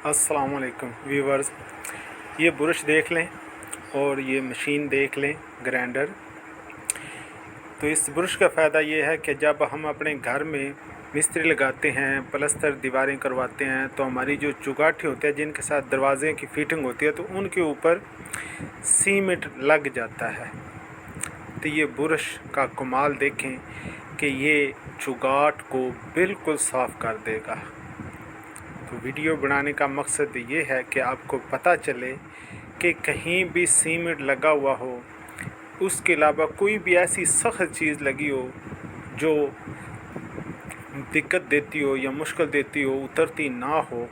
अस्सलाम वालेकुम व्यूवर्स, ये ब्रश देख लें और ये मशीन देख लें ग्राइंडर। तो इस ब्रश का फ़ायदा ये है कि जब हम अपने घर में मिस्त्री लगाते हैं, प्लस्तर दीवारें करवाते हैं, तो हमारी जो चुगाठे होते हैं जिनके साथ दरवाजे की फिटिंग होती है तो उनके ऊपर सीमेंट लग जाता है। तो ये ब्रश का कमाल देखें कि ये चुगाठ को बिल्कुल साफ़ कर देगा। तो वीडियो बनाने का मकसद ये है कि आपको पता चले कि कहीं भी सीमेंट लगा हुआ हो, उसके अलावा कोई भी ऐसी सख्त चीज़ लगी हो जो दिक्कत देती हो या मुश्किल देती हो, उतरती ना हो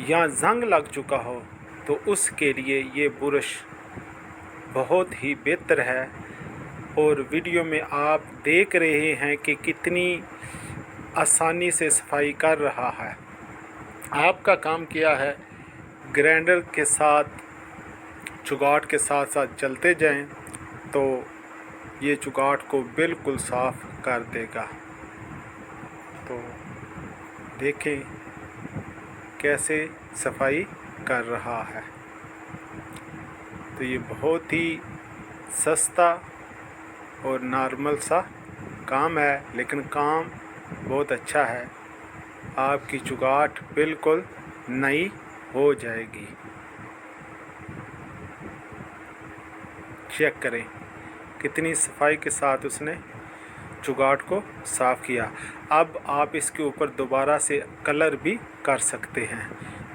या ज़ंग लग चुका हो, तो उसके लिए ये ब्रश बहुत ही बेहतर है। और वीडियो में आप देख रहे हैं कि कितनी आसानी से सफाई कर रहा है। आपका काम किया है ग्राइंडर के साथ, चुगाठ के साथ साथ चलते जाएं तो ये चुगाठ को बिल्कुल साफ़ कर देगा। तो देखें कैसे सफाई कर रहा है। तो ये बहुत ही सस्ता और नॉर्मल सा काम है, लेकिन काम बहुत अच्छा है। आपकी चुगाठ बिल्कुल नई हो जाएगी। चेक करें कितनी सफाई के साथ उसने चुगाठ को साफ़ किया। अब आप इसके ऊपर दोबारा से कलर भी कर सकते हैं,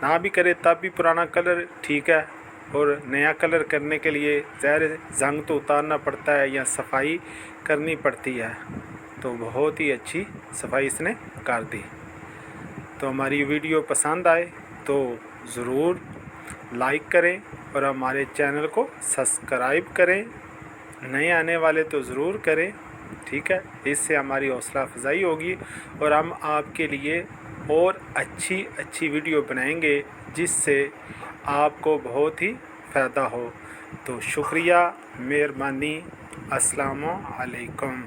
ना भी करें तब भी पुराना कलर ठीक है। और नया कलर करने के लिए ज़ाहिर जंग तो उतारना पड़ता है या सफाई करनी पड़ती है। तो बहुत ही अच्छी सफाई इसने कर दी। तो हमारी वीडियो पसंद आए तो ज़रूर लाइक करें और हमारे चैनल को सब्सक्राइब करें। नए आने वाले तो ज़रूर करें, ठीक है। इससे हमारी हौसला अफजाई होगी और हम आपके लिए और अच्छी वीडियो बनाएंगे जिससे आपको बहुत ही फ़ायदा हो। तो शुक्रिया, मेहरबानी, अस्सलामु अलैकुम।